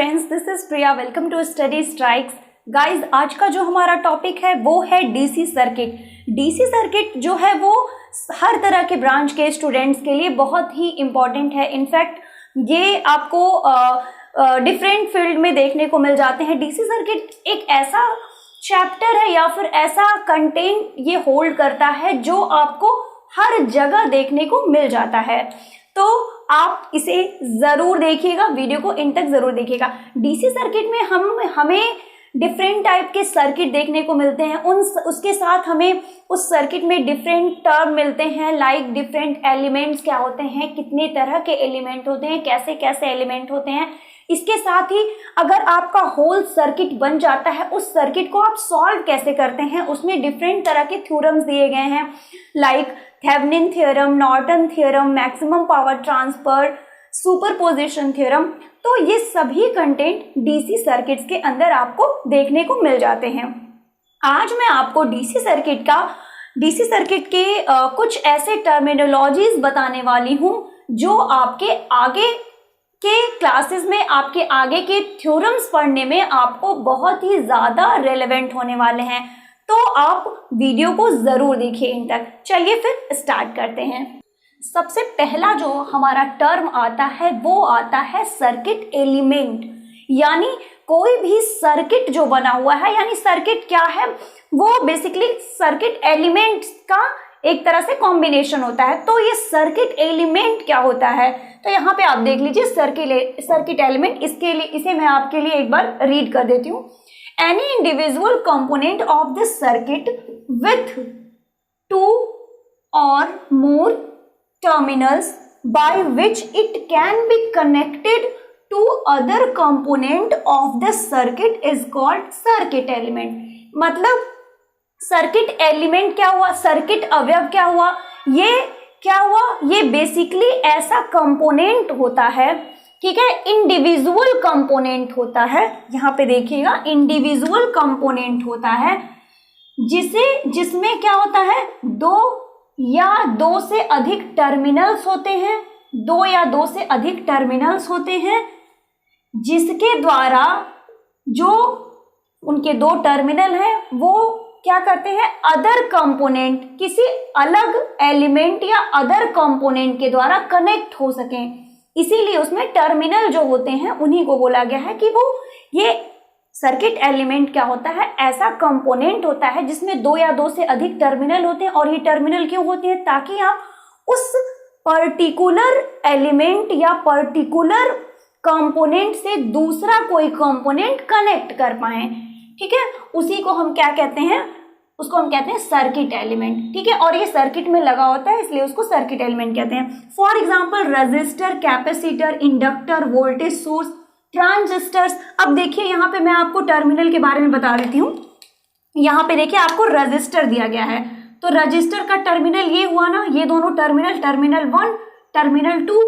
Friends, this is Priya. Welcome to study strikes. Guys, आज का जो हमारा टॉपिक है वो है डीसी सर्किट। डीसी सर्किट जो है वो हर तरह के ब्रांच के स्टूडेंट्स के लिए बहुत ही इम्पॉर्टेंट है। इनफैक्ट ये आपको डिफरेंट फील्ड में देखने को मिल जाते हैं। डीसी सर्किट एक ऐसा चैप्टर है या फिर ऐसा कंटेंट ये होल्ड करता है जो आपको हर जगह देखने को मिल जाता है। तो आप इसे जरूर देखिएगा, वीडियो को इन तक जरूर देखिएगा। डीसी सर्किट में हमें डिफरेंट टाइप के सर्किट देखने को मिलते हैं। उसके साथ हमें उस सर्किट में डिफरेंट टर्म मिलते हैं, लाइक डिफरेंट एलिमेंट्स क्या होते हैं, कितने तरह के एलिमेंट होते हैं, कैसे कैसे एलिमेंट होते हैं। इसके साथ ही अगर आपका होल सर्किट बन जाता है, उस सर्किट को आप सॉल्व कैसे करते हैं, उसमें डिफरेंट तरह के थ्योरम्स दिए गए हैं, like Thevenin theorem, Norton theorem, maximum power transfer, superposition theorem. तो ये सभी कंटेंट डीसी सर्किट्स के अंदर आपको देखने को मिल जाते हैं। आज मैं आपको डीसी सर्किट के कुछ ऐसे टर्मिनोलॉजीज बताने वाली हूं जो आपके आगे के क्लासेस में, आपके आगे के थ्योरम्स पढ़ने में आपको बहुत ही ज्यादा रेलेवेंट होने वाले हैं। तो आप वीडियो को जरूर देखिए इन तक। चलिए फिर स्टार्ट करते हैं। सबसे पहला जो हमारा टर्म आता है वो आता है सर्किट एलिमेंट। यानी कोई भी सर्किट जो बना हुआ है, यानी सर्किट क्या है, वो बेसिकली सर्किट एलिमेंट्स का एक तरह से कॉम्बिनेशन होता है। तो ये सर्किट एलिमेंट क्या होता है, तो यहाँ पे आप देख लीजिए सर्किट एलिमेंट। इसे मैं आपके लिए एक बार रीड कर देती हूँ। Any individual component of this circuit with two or more terminals by which it can be connected to other component of the circuit is called circuit element। मतलब सर्किट एलिमेंट क्या हुआ, सर्किट अवयव क्या हुआ, ये क्या हुआ, ये बेसिकली ऐसा कंपोनेंट होता है, ठीक है, इंडिविजुअल कंपोनेंट होता है। यहाँ पे देखिएगा, इंडिविजुअल कंपोनेंट होता है जिसमें क्या होता है, दो या दो से अधिक टर्मिनल्स होते हैं, दो या दो से अधिक टर्मिनल्स होते हैं, जिसके द्वारा जो उनके दो टर्मिनल हैं वो क्या करते हैं, अदर कंपोनेंट, किसी अलग एलिमेंट या अदर कंपोनेंट के द्वारा कनेक्ट हो सकें। इसीलिए उसमें टर्मिनल जो होते हैं उन्हीं को बोला गया है कि वो ये सर्किट एलिमेंट क्या होता है, ऐसा कंपोनेंट होता है जिसमें दो या दो से अधिक टर्मिनल होते हैं। और ये टर्मिनल क्यों होते हैं, ताकि आप उस पर्टिकुलर एलिमेंट या पर्टिकुलर कंपोनेंट से दूसरा कोई कंपोनेंट कनेक्ट कर पाए, ठीक है। उसी को हम क्या कहते हैं, उसको हम कहते हैं सर्किट एलिमेंट, ठीक है। और ये सर्किट में लगा होता है इसलिए उसको सर्किट एलिमेंट कहते हैं। For example register, capacitor, inductor, voltage source, transistors. अब देखिए यहाँ पे मैं आपको टर्मिनल के बारे में बता देती हूँ। यहाँ पे देखिए आपको रजिस्टर दिया गया है, तो रजिस्टर का टर्मिनल ये हुआ ना, ये दोनों टर्मिनल, टर्मिनल 1, टर्मिनल 2।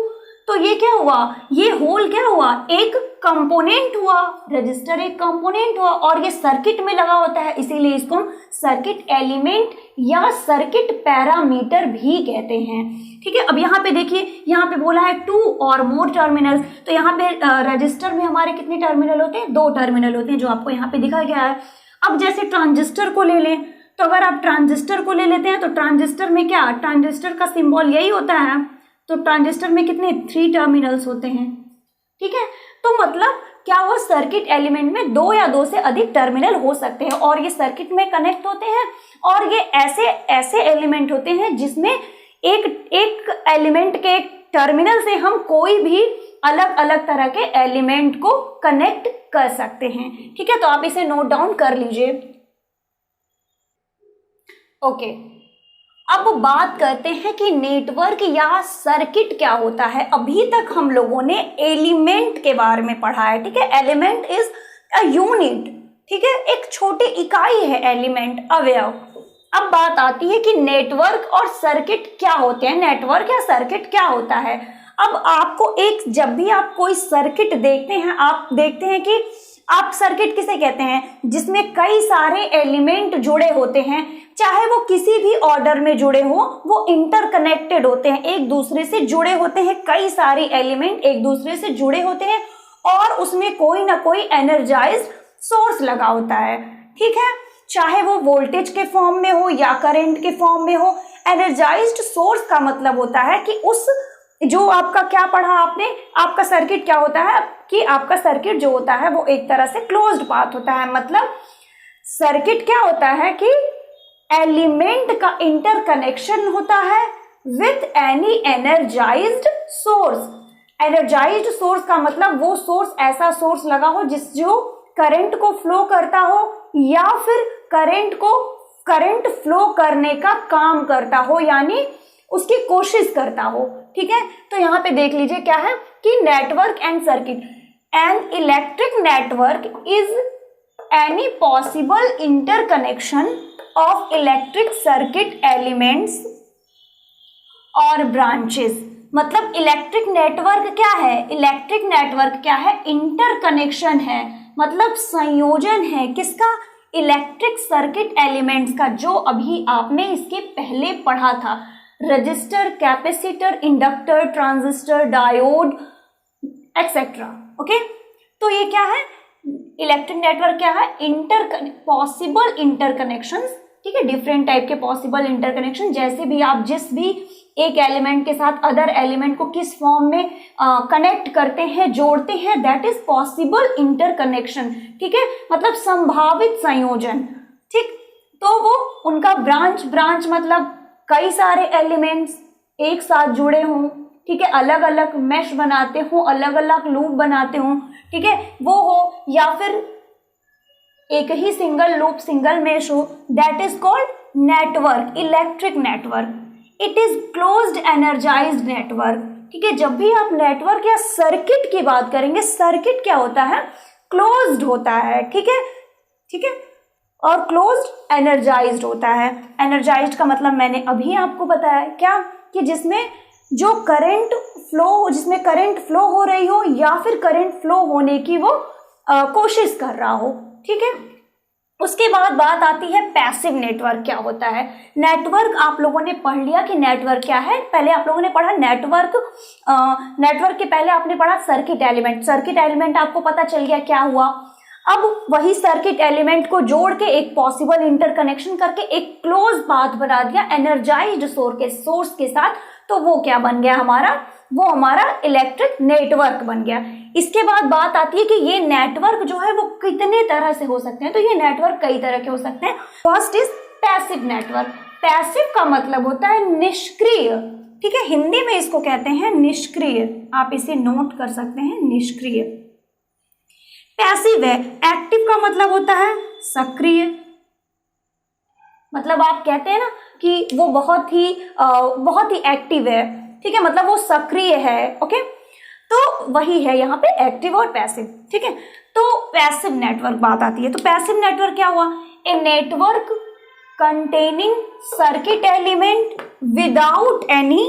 तो ये क्या हुआ, ये होल क्या हुआ, एक कंपोनेंट हुआ, रजिस्टर एक कंपोनेंट हुआ और ये सर्किट में लगा होता है, इसीलिए इसको हम सर्किट एलिमेंट या सर्किट पैरामीटर भी कहते हैं, ठीक है। अब यहाँ पे देखिए, यहाँ पे बोला है 2 और मोर टर्मिनल्स। तो यहाँ पे रजिस्टर में हमारे कितने टर्मिनल होते हैं, 2 टर्मिनल होते हैं, जो आपको यहाँ पे दिखा गया है। अब जैसे ट्रांजिस्टर को ले लें, तो अगर आप ट्रांजिस्टर को ले लेते हैं तो ट्रांजिस्टर में क्या, ट्रांजिस्टर का सिंबल यही होता है। तो ट्रांजिस्टर में कितने, 3 टर्मिनल्स होते हैं, ठीक है। तो मतलब क्या हुआ, सर्किट एलिमेंट में 2 या 2 से अधिक टर्मिनल हो सकते हैं और ये सर्किट में कनेक्ट होते हैं। और ये ऐसे एलिमेंट होते हैं जिसमें एक एलिमेंट के एक टर्मिनल से हम कोई भी अलग अलग तरह के एलिमेंट को कनेक्ट कर सकते हैं, ठीक है। तो आप इसे नोट डाउन कर लीजिए। ओके, अब बात करते हैं कि नेटवर्क या सर्किट क्या होता है। अभी तक हम लोगों ने एलिमेंट के बारे में पढ़ा है, ठीक है। एलिमेंट इज अ यूनिट, ठीक है, एक छोटी इकाई है एलिमेंट, अवयव। अब बात आती है कि नेटवर्क और सर्किट क्या होते हैं, नेटवर्क या सर्किट क्या होता है। अब आपको जब भी आप कोई सर्किट देखते हैं, आप देखते हैं कि आप सर्किट किसे कहते हैं, जिसमें कई सारे एलिमेंट जुड़े होते हैं, चाहे वो किसी भी ऑर्डर में जुड़े हो, वो इंटरकनेक्टेड होते हैं, एक दूसरे से जुड़े होते हैं, कई सारे एलिमेंट एक दूसरे से जुड़े होते हैं और उसमें कोई ना कोई एनर्जाइज्ड सोर्स लगा होता है, ठीक है, चाहे वो वोल्टेज के फॉर्म में हो या करंट के फॉर्म में हो। एनर्जाइज्ड सोर्स का मतलब होता है कि उस जो आपका क्या पढ़ा आपने, आपका सर्किट क्या होता है कि आपका सर्किट जो होता है वो एक तरह से क्लोज्ड पाथ होता है। मतलब सर्किट क्या होता है कि एलिमेंट का इंटरकनेक्शन होता है with any energised source. Energised source का मतलब वो सोर्स ऐसा सोर्स लगा हो जो करंट को फ्लो करता हो या फिर करंट फ्लो करने का काम करता हो, यानी उसकी कोशिश करता हो, ठीक है। तो यहाँ पे देख लीजिए क्या है कि network and circuit. An electric network is any possible interconnection of electric circuit elements और ब्रांचेस। मतलब इलेक्ट्रिक नेटवर्क क्या है, इलेक्ट्रिक नेटवर्क क्या है, इंटरकनेक्शन है, मतलब संयोजन है किसका, इलेक्ट्रिक सर्किट एलिमेंट्स का, जो अभी आपने इसके पहले पढ़ा था, register, capacitor, inductor, transistor, diode etcetera. Okay, तो ये क्या है, इलेक्ट्रिक नेटवर्क क्या है, पॉसिबल इंटरकनेक्शंस, ठीक है, डिफरेंट टाइप के पॉसिबल इंटरकनेक्शन, जैसे भी आप जिस भी एक एलिमेंट के साथ अदर एलिमेंट को किस फॉर्म में कनेक्ट करते हैं, जोड़ते हैं, दैट इज पॉसिबल इंटरकनेक्शन, ठीक है, मतलब संभावित संयोजन, ठीक। तो वो उनका ब्रांच मतलब कई सारे एलिमेंट्स एक साथ जुड़े हों, ठीक है, अलग अलग मैश बनाते हो, अलग अलग लूप बनाते हो, ठीक है, वो हो, या फिर एक ही सिंगल लूप सिंगल मैश हो, that is called network, electric network. It is closed energised network, ठीक है। जब भी आप नेटवर्क या सर्किट की बात करेंगे, सर्किट क्या होता है, क्लोज्ड होता है, ठीक है, ठीक है, और क्लोज्ड एनर्जाइज्ड होता है। एनर्जाइज्ड का मतलब मैंने अभी आपको बताया क्या, कि जिसमें जो जिसमें करंट फ्लो हो रही हो या फिर करंट फ्लो होने की वो कोशिश कर रहा हो, ठीक है। उसके बाद बात आती है पैसिव नेटवर्क क्या होता है। नेटवर्क आप लोगों ने पढ़ लिया कि नेटवर्क क्या है, पहले आप लोगों ने पढ़ा नेटवर्क के पहले आपने पढ़ा सर्किट एलिमेंट। सर्किट एलिमेंट आपको पता चल गया क्या हुआ। अब वही सर्किट एलिमेंट को जोड़ के एक पॉसिबल इंटरकनेक्शन करके एक क्लोज पाथ बना दिया एनर्जाइज्ड सोर्स के साथ, तो वो क्या बन गया वो हमारा इलेक्ट्रिक नेटवर्क बन गया। इसके बाद बात आती है कि ये नेटवर्क जो है वो कितने तरह से हो सकते हैं, तो ये नेटवर्क कई तरह के हो सकते हैं। First is passive network. Passive का मतलब होता है निष्क्रिय, ठीक है, हिंदी में इसको कहते हैं निष्क्रिय, आप इसे नोट कर सकते हैं, निष्क्रिय। पैसिव है। एक्टिव का मतलब होता है सक्रिय, मतलब आप कहते हैं ना कि वो बहुत ही एक्टिव है, ठीक है, मतलब वो सक्रिय है, ओके, तो वही है यहाँ पे एक्टिव और पैसिव, ठीक है। तो पैसिव नेटवर्क बात आती है, तो पैसिव नेटवर्क क्या हुआ, a network containing circuit element without any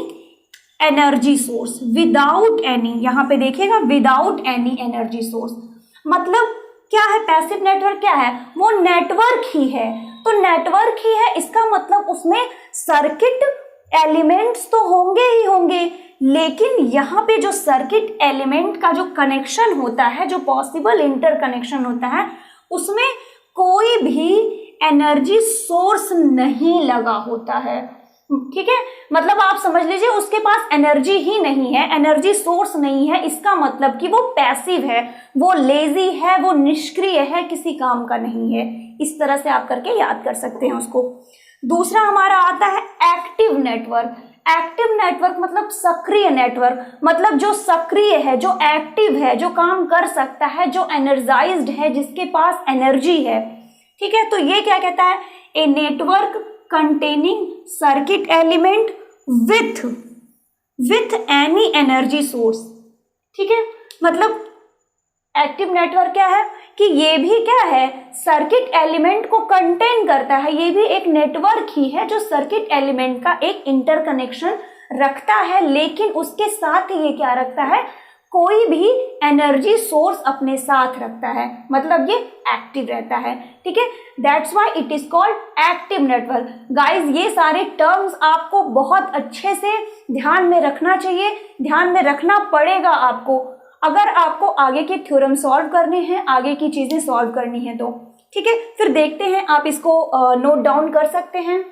energy source, without any, यहाँ पे देखिएगा विदाउट एनी एनर्जी सोर्स, मतलब क्या है, पैसिव नेटवर्क क्या है, वो नेटवर्क ही है, तो नेटवर्क ही है, इसका मतलब उसमें सर्किट एलिमेंट्स तो होंगे ही होंगे, लेकिन यहाँ पे जो सर्किट एलिमेंट का जो कनेक्शन होता है, जो पॉसिबल इंटरकनेक्शन होता है, उसमें कोई भी एनर्जी सोर्स नहीं लगा होता है, ठीक है, मतलब आप समझ लीजिए उसके पास एनर्जी ही नहीं है, एनर्जी सोर्स नहीं है, इसका मतलब कि वो पैसिव है, वो लेजी है, वो निष्क्रिय है, किसी काम का नहीं है। इस तरह से आप करके याद कर सकते हैं उसको। दूसरा हमारा आता है एक्टिव नेटवर्क। एक्टिव नेटवर्क मतलब सक्रिय नेटवर्क, मतलब जो सक्रिय है, जो एक्टिव है, जो काम कर सकता है, जो एनर्जाइज्ड है, जिसके पास एनर्जी है, ठीक है। तो ये क्या कहता है, a network containing circuit element with any energy source, ठीक है, मतलब एक्टिव नेटवर्क क्या है कि ये भी क्या है, सर्किट एलिमेंट को कंटेन करता है, ये भी एक नेटवर्क ही है जो सर्किट एलिमेंट का एक इंटरकनेक्शन रखता है, लेकिन उसके साथ ही ये क्या रखता है, कोई भी एनर्जी सोर्स अपने साथ रखता है, मतलब ये एक्टिव रहता है, ठीक है, that's why it is called active network. Guys ये सारे टर्म्स आपको बहुत अच्छे से ध्यान में रखना चाहिए, ध्यान में रखना पड़ेगा आपको। अगर आपको आगे के थ्योरम सॉल्व करने हैं, आगे की चीजें सॉल्व करनी है तो ठीक है। फिर देखते हैं, आप इसको नोट डाउन कर सकते हैं।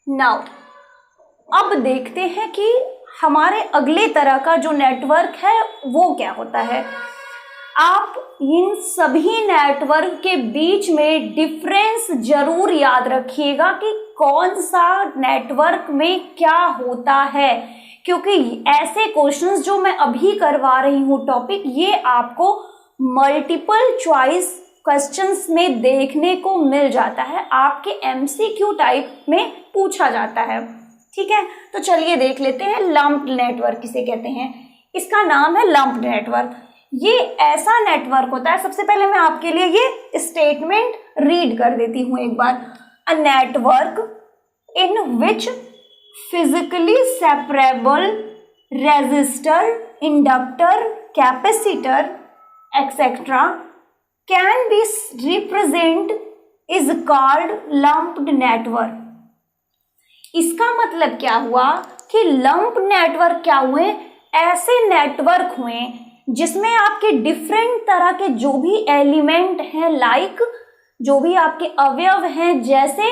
नाउ अब देखते हैं कि हमारे अगले तरह का जो नेटवर्क है वो क्या होता है। आप इन सभी नेटवर्क के बीच में डिफरेंस जरूर याद रखिएगा कि कौन सा नेटवर्क में क्या होता है, क्योंकि ऐसे क्वेश्चंस जो मैं अभी करवा रही हूँ टॉपिक, ये आपको मल्टीपल चॉइस क्वेश्चंस में देखने को मिल जाता है, आपके एमसीक्यू टाइप में पूछा जाता है। ठीक है, तो चलिए देख लेते हैं लंप्ड नेटवर्क किसे कहते हैं। इसका नाम है लंप्ड नेटवर्क। ये ऐसा नेटवर्क होता है, सबसे पहले मैं आपके लिए ये स्टेटमेंट रीड कर देती हूं एक बार। A network in which physically separable resistor, inductor, capacitor etcetera can be represent is called lumped network. इसका मतलब क्या हुआ कि लंप्ड नेटवर्क क्या हुए, ऐसे नेटवर्क हुए जिसमें आपके डिफरेंट तरह के जो भी एलिमेंट हैं, लाइक जो भी आपके अवयव हैं, जैसे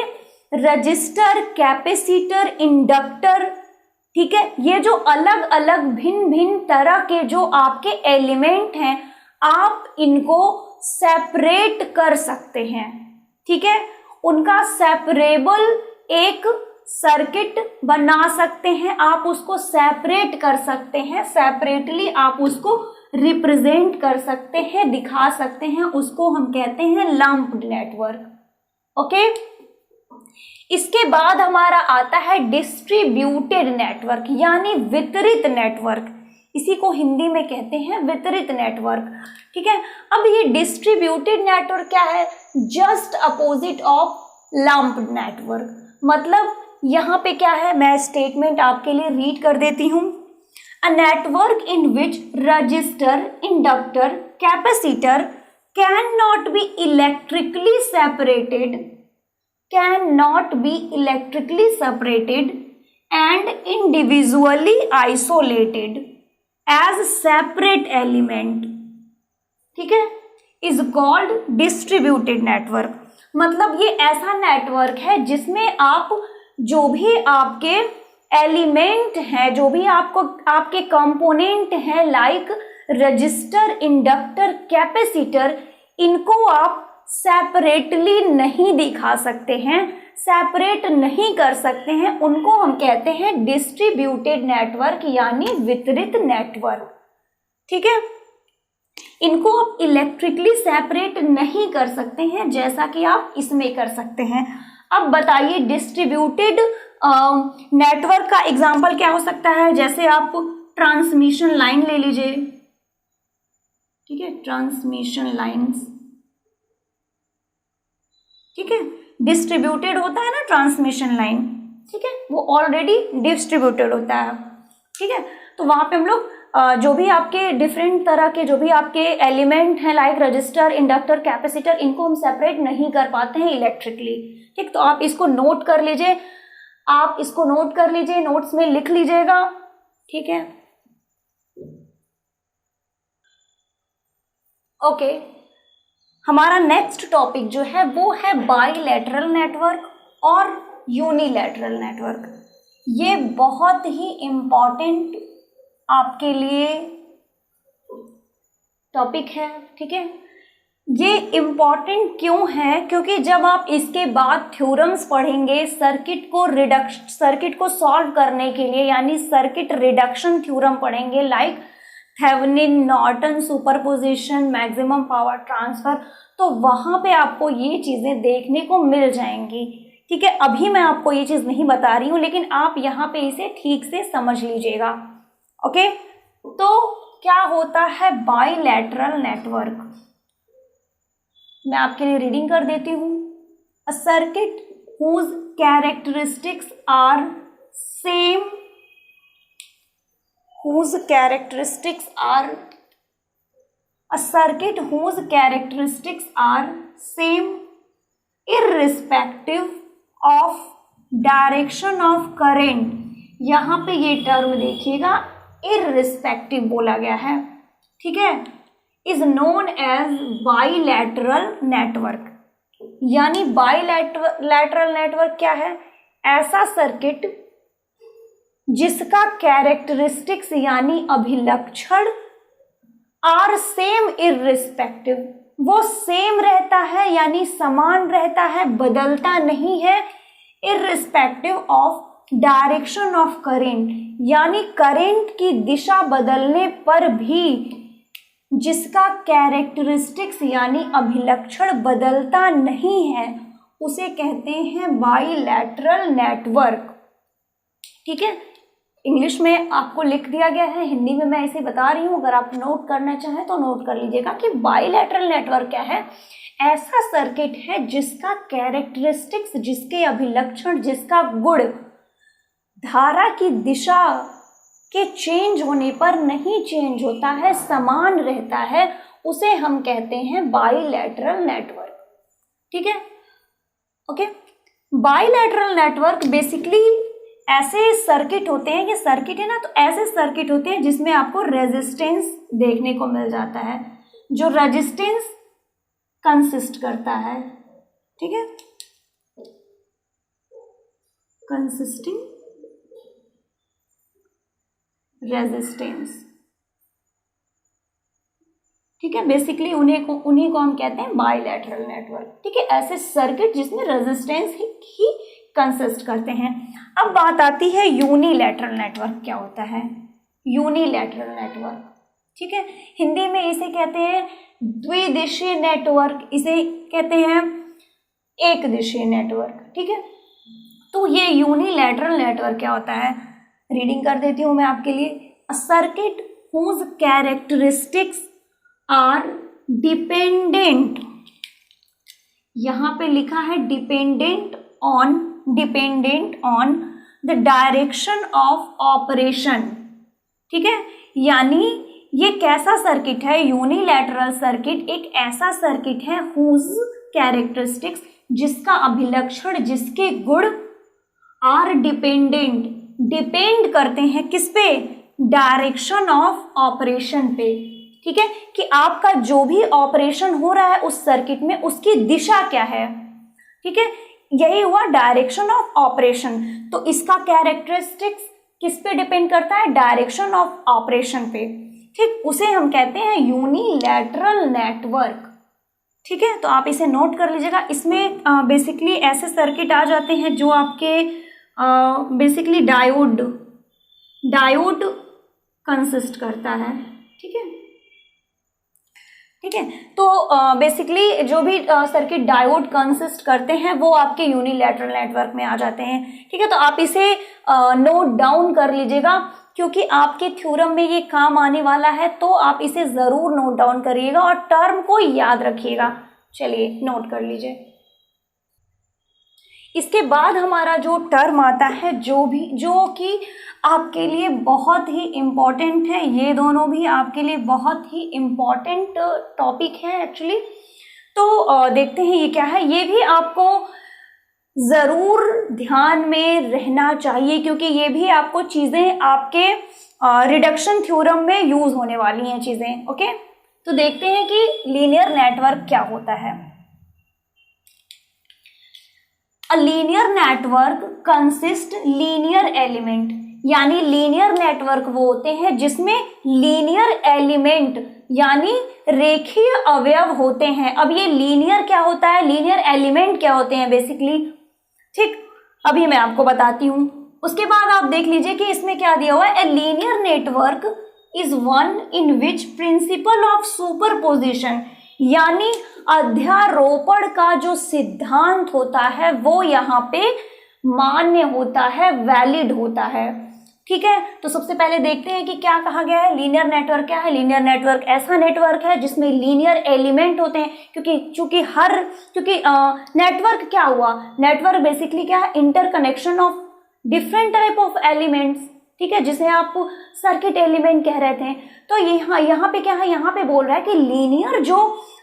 रजिस्टर, कैपेसिटर, इंडक्टर, ठीक है, ये जो अलग अलग भिन्न भिन्न तरह के जो आपके एलिमेंट हैं, आप इनको सेपरेट कर सकते हैं। ठीक है, उनका सेपरेबल एक सर्किट बना सकते हैं, आप उसको सेपरेट कर सकते हैं, सेपरेटली आप उसको रिप्रेजेंट कर सकते हैं, दिखा सकते हैं, उसको हम कहते हैं लंप्ड नेटवर्क। ओके, इसके बाद हमारा आता है डिस्ट्रीब्यूटेड नेटवर्क, यानी वितरित नेटवर्क। इसी को हिंदी में कहते हैं वितरित नेटवर्क। ठीक है, अब ये डिस्ट्रीब्यूटेड नेटवर्क क्या है, just opposite of lumped network. मतलब यहाँ पे क्या है, मैं स्टेटमेंट आपके लिए रीड कर देती हूँ। A network in which resistor, inductor, capacitor cannot be electrically separated and individually isolated as separate element, ठीक है, is called distributed network। मतलब ये ऐसा नेटवर्क है जिसमें आप जो भी आपके एलिमेंट हैं, जो भी आपके कंपोनेंट हैं, लाइक रजिस्टर, इंडक्टर, कैपेसिटर, इनको आप सेपरेटली नहीं दिखा सकते हैं, सेपरेट नहीं कर सकते हैं, उनको हम कहते हैं डिस्ट्रीब्यूटेड नेटवर्क, यानी वितरित नेटवर्क। ठीक है, इनको आप इलेक्ट्रिकली सेपरेट नहीं कर सकते हैं जैसा कि आप इसमें कर सकते हैं। अब बताइए डिस्ट्रीब्यूटेड नेटवर्क का एग्जाम्पल क्या हो सकता है, जैसे आप ट्रांसमिशन लाइन ले लीजिए। ठीक है, ट्रांसमिशन लाइंस, ठीक है, डिस्ट्रीब्यूटेड होता है ना ट्रांसमिशन लाइन, ठीक है, वो ऑलरेडी डिस्ट्रीब्यूटेड होता है। ठीक है, तो वहां पे हम लोग जो भी आपके डिफरेंट तरह के जो भी आपके एलिमेंट हैं, लाइक रजिस्टर, इंडक्टर, कैपेसिटर, इनको हम सेपरेट नहीं कर पाते हैं इलेक्ट्रिकली। ठीक, तो आप इसको नोट कर लीजिए, आप इसको नोट कर लीजिए, नोट्स में लिख लीजिएगा। ठीक है, ओके, हमारा नेक्स्ट टॉपिक जो है वो है बाइलेटरल नेटवर्क और यूनिलैटरल नेटवर्क। ये बहुत ही इम्पॉर्टेंट आपके लिए टॉपिक है। ठीक है, ये इम्पॉर्टेंट क्यों है, क्योंकि जब आप इसके बाद थ्योरम्स पढ़ेंगे सर्किट को सॉल्व करने के लिए, यानी सर्किट रिडक्शन थ्योरम पढ़ेंगे, like Thevenin, Norton superposition, maximum power transfer, तो वहां पे आपको ये चीजें देखने को मिल जाएंगी। ठीक है, अभी मैं आपको ये चीज नहीं बता रही हूं, लेकिन आप यहाँ पे इसे ठीक से समझ लीजिएगा। ओके, तो क्या होता है बाइलेटरल नेटवर्क, मैं आपके लिए रीडिंग कर देती हूं। A circuit whose characteristics are same whose characteristics are a circuit whose characteristics are same irrespective of direction of current। यहाँ पे ये टर्म देखिएगा, इररिस्पेक्टिव बोला गया है, ठीक है, is known as bilateral network. यानी बाइलैटरल नेटवर्क क्या है? ऐसा सर्किट जिसका कैरेक्टरिस्टिक्स यानी अभिलक्षण आर सेम इररिस्पेक्टिव, वो सेम रहता है यानी समान रहता है, बदलता नहीं है, irrespective of direction of current, यानी करंट की दिशा बदलने पर भी जिसका कैरेक्टरिस्टिक्स यानी अभिलक्षण बदलता नहीं है उसे कहते हैं बाइलैटरल नेटवर्क। ठीक है, इंग्लिश में आपको लिख दिया गया है, हिंदी में मैं इसे बता रही हूँ, अगर आप नोट करना चाहें तो नोट कर लीजिएगा कि बाइलैटरल नेटवर्क क्या है। ऐसा सर्किट है जिसका कैरेक्टरिस्टिक्स, जिसके अभिलक्षण, जिसका गुण धारा की दिशा के चेंज होने पर नहीं चेंज होता है, समान रहता है, उसे हम कहते हैं बाइलैटरल नेटवर्क। ठीक है, ओके। बाइलैटरल नेटवर्क बेसिकली ऐसे सर्किट होते हैं, ये सर्किट है ना, तो ऐसे सर्किट होते हैं जिसमें आपको रेजिस्टेंस देखने को मिल जाता है, जो रेजिस्टेंस कंसिस्ट करता है। ठीक है, कंसिस्टिंग रेजिस्टेंस। ठीक है, बेसिकली उन्हीं को हम कहते हैं बाइलैटरल नेटवर्क। ठीक है, ऐसे सर्किट जिसमें रेजिस्टेंस ही कंसिस्ट करते हैं। अब बात आती है यूनिलैटरल नेटवर्क क्या होता है। यूनिलैटरल नेटवर्क, ठीक है, हिंदी में इसे कहते हैं द्विदिशीय नेटवर्क, इसे कहते हैं एक दिशीय नेटवर्क। ठीक है, तो ये यूनिलैटरल नेटवर्क क्या होता है, रीडिंग कर देती हूं मैं आपके लिए। A circuit whose characteristics are dependent, यहां पे लिखा है dependent on the direction of operation. ठीक है, यानी ये कैसा सर्किट है, यूनिलैटरल सर्किट एक ऐसा सर्किट है हुज कैरेक्टरिस्टिक्स, जिसका अभिलक्षण, जिसके गुण आर डिपेंड करते हैं किस पे, डायरेक्शन ऑफ ऑपरेशन पे। ठीक है, कि आपका जो भी ऑपरेशन हो रहा है उस सर्किट में उसकी दिशा क्या है। ठीक है, यही हुआ डायरेक्शन ऑफ ऑपरेशन। तो इसका कैरेक्टरिस्टिक्स किस पे डिपेंड करता है, डायरेक्शन ऑफ ऑपरेशन पे। ठीक, उसे हम कहते हैं यूनिलैटरल नेटवर्क। ठीक है, तो आप इसे नोट कर लीजिएगा। इसमें बेसिकली ऐसे सर्किट आ जाते हैं जो आपके बेसिकली डायोड कंसिस्ट करता है। ठीक है, ठीक है, तो बेसिकली जो भी सर्किट डायोड कंसिस्ट करते हैं वो आपके यूनिलैटरल नेटवर्क में आ जाते हैं। ठीक है, तो आप इसे नोट डाउन कर लीजिएगा क्योंकि आपके थ्योरम में ये काम आने वाला है, तो आप इसे जरूर नोट डाउन करिएगा और टर्म को याद रखिएगा। चलिए नोट कर लीजिए। इसके बाद हमारा जो टर्म आता है जो कि आपके लिए बहुत ही इम्पॉर्टेंट है, ये दोनों भी आपके लिए बहुत ही इम्पॉर्टेंट टॉपिक है एक्चुअली। तो देखते हैं ये क्या है। ये भी आपको ज़रूर ध्यान में रहना चाहिए क्योंकि ये भी आपको चीज़ें आपके रिडक्शन थ्योरम में यूज़ होने वाली हैं चीज़ें। ओके, तो देखते हैं कि लीनियर नेटवर्क क्या होता है। A linear network consist linear element, यानी लीनियर नेटवर्क वो होते हैं जिसमें लीनियर एलिमेंट यानी रेखीय अवयव होते हैं। अब ये लीनियर क्या होता है, लीनियर एलिमेंट क्या होते हैं बेसिकली, ठीक, अभी मैं आपको बताती हूँ। उसके बाद आप देख लीजिए कि इसमें क्या दिया हुआ है। A linear network is one in which principle of superposition, यानी अध्यारोपण का जो सिद्धांत होता है वो यहाँ पे मान्य होता है, वैलिड होता है। ठीक है, तो सबसे पहले देखते हैं कि क्या कहा गया है। लीनियर नेटवर्क क्या है। लीनियर नेटवर्क ऐसा नेटवर्क है जिसमें लीनियर एलिमेंट होते हैं, क्योंकि नेटवर्क क्या हुआ, नेटवर्क बेसिकली क्या है, interconnection of different type of elements. ठीक है, जिसे आप सर्किट एलिमेंट कह रहे थे। तो यहाँ पे क्या है, यहाँ पे बोल रहा है कि लीनियर जो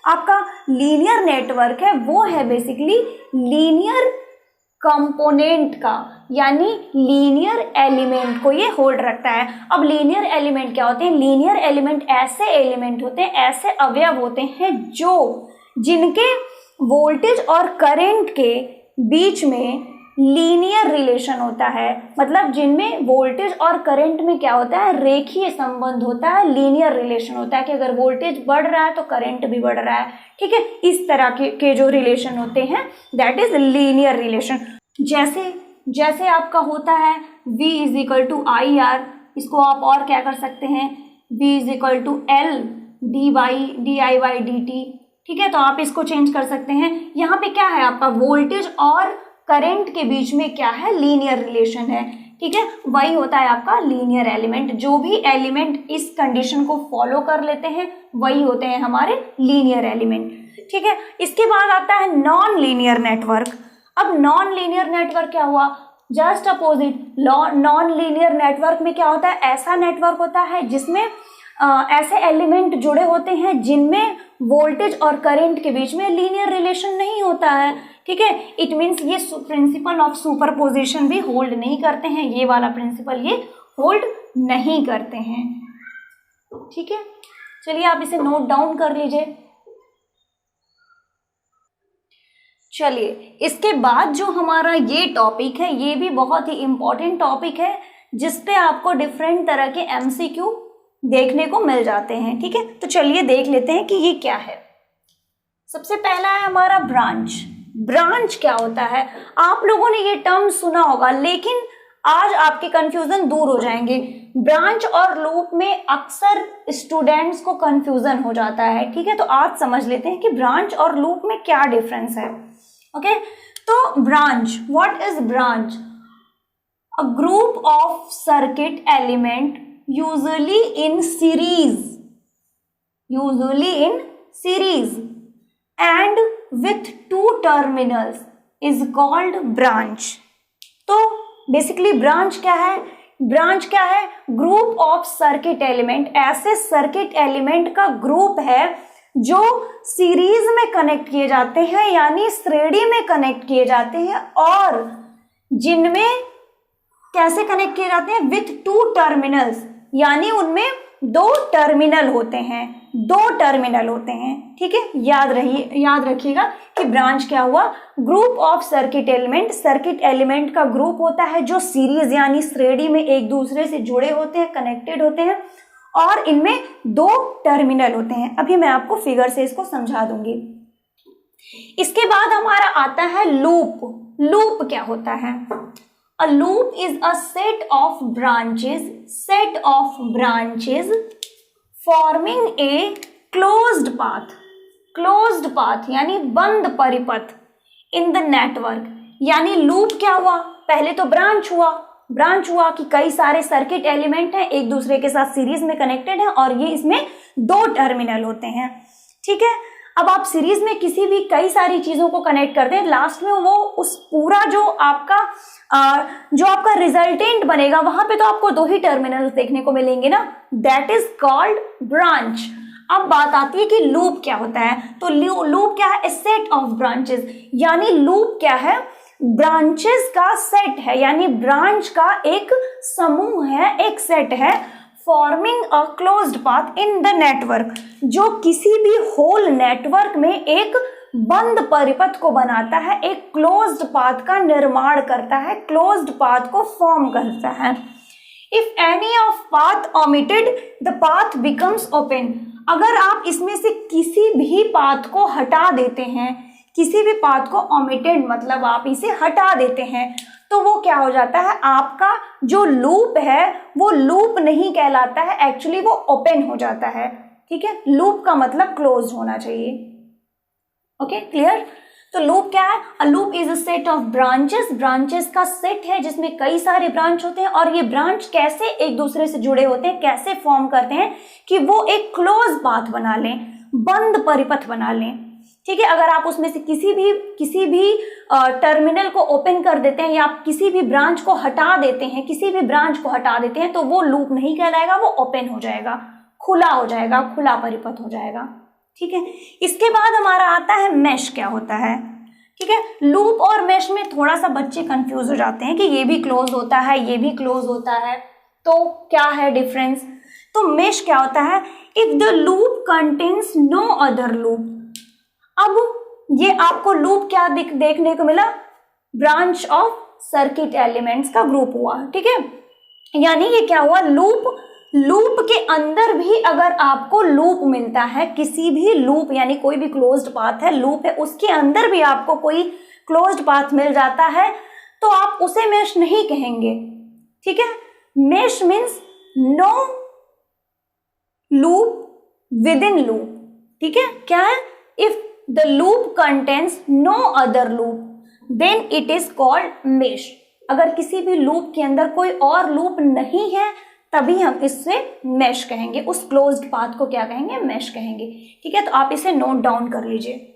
आपका लीनियर नेटवर्क है वो है बेसिकली लीनियर कंपोनेंट का, यानी लीनियर एलिमेंट को ये होल्ड रखता है। अब लीनियर एलिमेंट क्या होते हैं? लीनियर एलिमेंट ऐसे एलिमेंट होते हैं, ऐसे अवयव होते हैं जो जिनके वोल्टेज और करंट के बीच में लीनियर रिलेशन होता है, मतलब जिनमें वोल्टेज और करंट में क्या होता है? रेखीय संबंध होता है, लीनियर रिलेशन होता है कि अगर वोल्टेज बढ़ रहा है तो करंट भी बढ़ रहा है। ठीक है, इस तरह के जो रिलेशन होते हैं दैट इज लीनियर रिलेशन। जैसे आपका होता है V is equal to I R, इसको आप और क्या कर सकते हैं? V is equal to L D I by D T. ठीक है, तो आप इसको चेंज कर सकते हैं। यहाँ पे क्या है आपका? वोल्टेज और करंट के बीच में क्या है? लीनियर रिलेशन है। ठीक है, वही होता है आपका लीनियर एलिमेंट। जो भी एलिमेंट इस कंडीशन को फॉलो कर लेते हैं वही होते हैं हमारे लीनियर एलिमेंट। ठीक है, इसके बाद आता है नॉन लीनियर नेटवर्क। अब नॉन लीनियर नेटवर्क क्या हुआ? Just opposite. Non linear network में क्या होता है? ऐसा नेटवर्क होता है जिसमें ऐसे एलिमेंट जुड़े होते हैं जिनमें वोल्टेज और करंट के बीच में लीनियर रिलेशन नहीं होता है। ठीक है, इट मीन्स ये प्रिंसिपल ऑफ सुपरपोजिशन भी होल्ड नहीं करते हैं, ये वाला प्रिंसिपल ये होल्ड नहीं करते हैं। ठीक है, चलिए आप इसे नोट डाउन कर लीजिए। चलिए, इसके बाद जो हमारा ये टॉपिक है ये भी बहुत ही इंपॉर्टेंट टॉपिक है, जिसपे आपको डिफरेंट तरह के एमसीक्यू देखने को मिल जाते हैं। ठीक है, तो चलिए देख लेते हैं कि ये क्या है। सबसे पहला है हमारा ब्रांच। ब्रांच क्या होता है? आप लोगों ने ये टर्म सुना होगा, लेकिन आज आपके कंफ्यूजन दूर हो जाएंगे। ब्रांच और लूप में अक्सर स्टूडेंट्स को कंफ्यूजन हो जाता है। ठीक है, तो आज समझ लेते हैं कि ब्रांच और लूप में क्या डिफरेंस है। ओके, तो branch, what is branch? A group of circuit element usually in series and with two terminals is called branch। तो बेसिकली ब्रांच क्या है? ब्रांच क्या है? ग्रुप ऑफ सर्किट एलिमेंट, ऐसे सर्किट एलिमेंट का ग्रुप है जो सीरीज में कनेक्ट किए जाते हैं, यानी श्रेणी में कनेक्ट किए जाते हैं, और जिनमें कैसे कनेक्ट किए जाते हैं? विथ टू टर्मिनल्स, यानी उनमें दो टर्मिनल होते हैं। ठीक है, याद रखिएगा कि ब्रांच क्या हुआ? Group of circuit element, circuit element का ग्रुप होता है जो सीरीज यानी श्रेणी में एक दूसरे से जुड़े होते हैं, कनेक्टेड होते हैं, और इनमें दो टर्मिनल होते हैं। अभी मैं आपको फिगर से इसको समझा दूंगी। इसके बाद हमारा आता है लूप। लूप क्या होता है? A loop is a set of branches forming a closed path यानी बंद परिपथ in the network। यानी लूप क्या हुआ? पहले तो ब्रांच हुआ कि कई सारे सर्किट एलिमेंट हैं, एक दूसरे के साथ सीरीज में कनेक्टेड हैं, और ये इसमें दो टर्मिनल होते हैं। ठीक है, अब आप सीरीज में किसी भी कई सारी चीजों को कनेक्ट करते हैं, लास्ट में वो उस पूरा जो आपका रिजल्टेंट बनेगा वहां पे तो आपको दो ही टर्मिनल्स देखने को मिलेंगे ना, दैट इज कॉल्ड ब्रांच। अब बात आती है कि लूप क्या होता है। तो लूप क्या है? ए सेट ऑफ ब्रांचेस, यानी लूप क्या है? ब्रांचेस का सेट है, यानी ब्रांच का एक समूह है, एक सेट है, forming a closed path in the network, जो किसी भी होल नेटवर्क में एक बंद परिपथ को बनाता है, एक क्लोज्ड पाथ का निर्माण करता है, क्लोज्ड पाथ को फॉर्म करता है। If any of path omitted the path becomes open. अगर आप इसमें से किसी भी पाथ को हटा देते हैं, किसी भी पाथ को ओमिटेड मतलब आप इसे हटा देते हैं, तो वो क्या हो जाता है? आपका जो लूप है वो लूप नहीं कहलाता है, एक्चुअली वो ओपन हो जाता है। ठीक है, लूप का मतलब क्लोज होना चाहिए। Okay, clear? तो लूप क्या है? A loop is a set of branches. Branches का सेट है जिसमें कई सारे ब्रांच होते हैं, और ये ब्रांच कैसे एक दूसरे से जुड़े होते हैं, कैसे फॉर्म करते हैं कि वो एक क्लोज पाथ बना लें, बंद परिपथ बना लें। ठीक है, अगर आप उसमें से किसी भी टर्मिनल को ओपन कर देते हैं, या आप किसी भी ब्रांच को हटा देते हैं, तो वो लूप नहीं कहलाएगा, वो ओपन हो जाएगा, खुला हो जाएगा, खुला परिपथ हो जाएगा। ठीक है, इसके बाद हमारा आता है मैश। क्या होता है? ठीक है। लूप और मेश में थोड़ा सा बच्चे कंफ्यूज हो जाते हैं कि ये भी क्लोज होता है, ये भी क्लोज होता है, तो क्या है डिफरेंस। तो मेश क्या होता है, if the loop contains no other loop. अब ये आपको लूप क्या देखने को मिला, ब्रांच ऑफ सर्किट एलिमेंट्स का ग्रुप हुआ, ठीक है। यानी ये क्या हुआ, लूप के अंदर भी अगर आपको लूप मिलता है, किसी भी लूप यानी कोई भी क्लोज्ड पाथ है, लूप है, उसके अंदर भी आपको कोई क्लोज्ड पाथ मिल जाता है तो आप उसे मेश नहीं कहेंगे, ठीक है। Mesh means no loop within loop, ठीक है। क्या है, if the loop contains no other loop then it is called mesh. अगर किसी भी लूप के अंदर कोई और लूप नहीं है तभी हम इससे मेश कहेंगे, उस क्लोज्ड पाथ को क्या कहेंगे, मेश कहेंगे, ठीक है। तो आप इसे नोट डाउन कर लीजिए।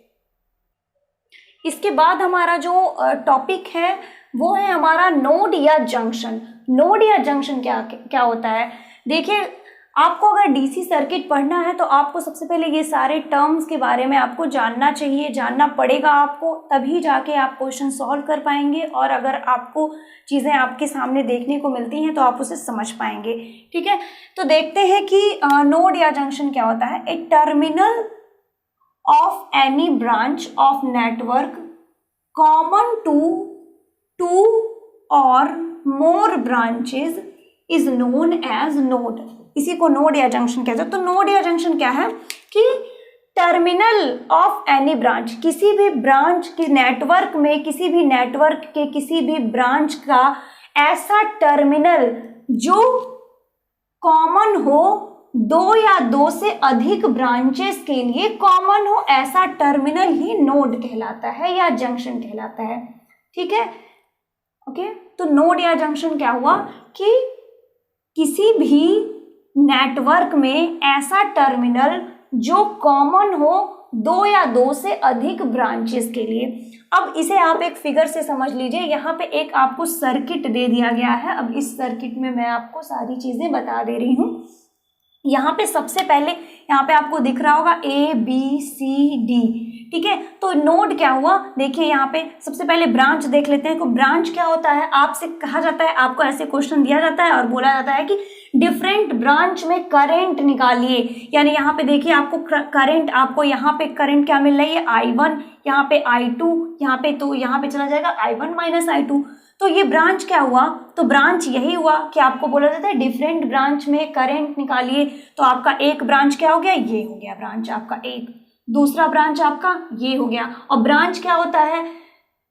इसके बाद हमारा जो टॉपिक है वो है हमारा नोड या जंक्शन। नोड या जंक्शन क्या होता है, देखिए आपको अगर डीसी सर्किट पढ़ना है तो आपको सबसे पहले ये सारे टर्म्स के बारे में आपको जानना चाहिए, जानना पड़ेगा आपको, तभी जाके आप क्वेश्चन सॉल्व कर पाएंगे। और अगर आपको चीज़ें आपके सामने देखने को मिलती हैं तो आप उसे समझ पाएंगे, ठीक है। तो देखते हैं कि नोड या जंक्शन क्या होता है। A terminal of any branch of network common to two और more branches is known as node. इसी को नोड या जंक्शन कहते हैं। तो नोड या जंक्शन क्या है कि टर्मिनल ऑफ एनी ब्रांच, किसी भी ब्रांच के नेटवर्क में, किसी भी नेटवर्क के किसी भी ब्रांच का ऐसा टर्मिनल जो कॉमन हो, दो या दो से अधिक ब्रांचेस के लिए कॉमन हो, ऐसा टर्मिनल ही नोड कहलाता है या जंक्शन कहलाता है, ठीक है। ओके, तो नोड या जंक्शन क्या हुआ कि किसी भी नेटवर्क में ऐसा टर्मिनल जो कॉमन हो दो या दो से अधिक ब्रांचेस के लिए। अब इसे आप एक फिगर से समझ लीजिए। यहाँ पे एक आपको सर्किट दे दिया गया है। अब इस सर्किट में मैं आपको सारी चीजें बता दे रही हूँ। यहाँ पे सबसे पहले यहाँ पे आपको दिख रहा होगा A B C D, ठीक है। तो नोड क्या हुआ, देखिए यहाँ पे सबसे पहले ब्रांच देख लेते हैं। तो ब्रांच क्या होता है, आपसे कहा जाता है, आपको ऐसे क्वेश्चन दिया जाता है और बोला जाता है कि डिफरेंट ब्रांच में करंट निकालिए। यानी यहाँ पे देखिए आपको करंट, आपको यहाँ पे करंट क्या मिल रही है, I1, यहाँ पे I2, यहाँ पे, तो यहाँ पे चला जाएगा I1 माइनस I2। तो ये ब्रांच क्या हुआ, तो ब्रांच यही हुआ कि आपको बोला जाता है डिफरेंट ब्रांच में करंट निकालिए। तो आपका एक ब्रांच क्या हो गया, ये हो गया ब्रांच आपका एक, दूसरा ब्रांच आपका ये हो गया। और ब्रांच क्या होता है,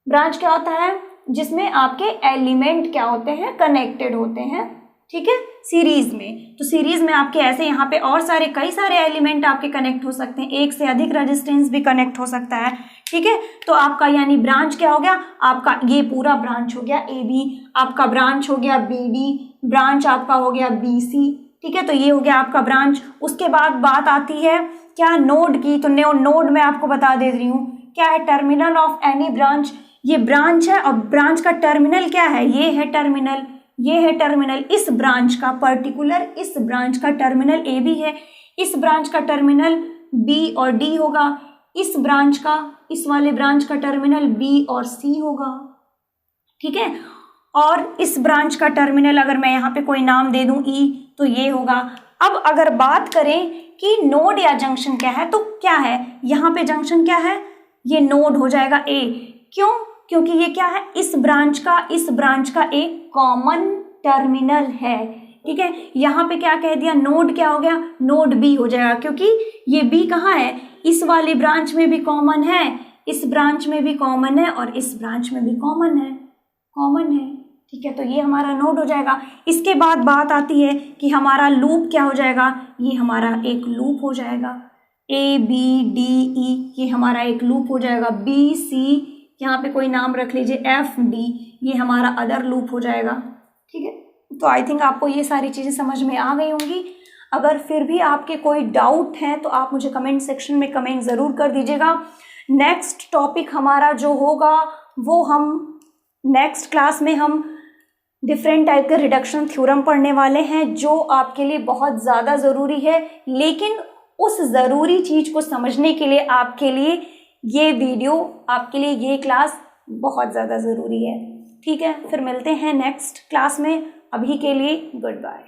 ब्रांच क्या होता है जिसमें आपके एलिमेंट क्या होते हैं, कनेक्टेड होते हैं, ठीक है, सीरीज में। तो सीरीज में आपके ऐसे यहाँ पे और सारे कई सारे एलिमेंट आपके कनेक्ट हो सकते हैं, एक से अधिक रेजिस्टेंस भी कनेक्ट हो सकता है, ठीक है। तो आपका यानी ब्रांच क्या हो गया, आपका ये पूरा ब्रांच हो गया AB, आपका ब्रांच हो गया BD, ब्रांच आपका हो गया BC, ठीक है। तो ये हो गया आपका ब्रांच। उसके बाद बात आती है क्या, नोड की। तो नोड मैं आपको बता दे रही हूँ क्या है, टर्मिनल ऑफ एनी ब्रांच। ये ब्रांच है और ब्रांच का टर्मिनल क्या है, ये है टर्मिनल, ये है टर्मिनल। इस ब्रांच का पर्टिकुलर, इस ब्रांच का टर्मिनल AB है, इस ब्रांच का टर्मिनल B और D होगा, इस ब्रांच का, इस वाले ब्रांच का टर्मिनल B और C होगा, ठीक है। और इस ब्रांच का टर्मिनल अगर मैं यहाँ पे कोई नाम दे दूं E, तो ये होगा। अब अगर बात करें कि नोड या जंक्शन क्या है, तो क्या है यहाँ पे जंक्शन क्या है, ये नोड हो जाएगा A। क्यों, क्योंकि ये क्या है, इस ब्रांच का एक कॉमन टर्मिनल है, ठीक है। यहाँ पे क्या कह दिया, नोड क्या हो गया, नोड B हो जाएगा, क्योंकि ये B कहाँ है, इस वाली ब्रांच में भी कॉमन है, इस ब्रांच में भी कॉमन है और इस ब्रांच में भी कॉमन है, ठीक है। तो ये हमारा नोड हो जाएगा। इसके बाद बात आती है कि हमारा लूप क्या हो जाएगा, ये हमारा एक लूप हो जाएगा, ABDE, ये हमारा एक लूप हो जाएगा, BC, यहाँ पे कोई नाम रख लीजिए, FD, ये हमारा अदर लूप हो जाएगा, ठीक है। तो आई थिंक आपको ये सारी चीज़ें समझ में आ गई होंगी। अगर फिर भी आपके कोई डाउट है तो आप मुझे कमेंट सेक्शन में कमेंट ज़रूर कर दीजिएगा। नेक्स्ट टॉपिक हमारा जो होगा वो हम नेक्स्ट क्लास में हम डिफरेंट टाइप के रिडक्शन थ्योरम पढ़ने वाले हैं, जो आपके लिए बहुत ज़्यादा ज़रूरी है। लेकिन उस ज़रूरी चीज़ को समझने के लिए आपके लिए ये वीडियो आपके लिए, ये क्लास बहुत ज़्यादा ज़रूरी है। ठीक है, फिर मिलते हैं नेक्स्ट क्लास में। अभी के लिए गुड बाय।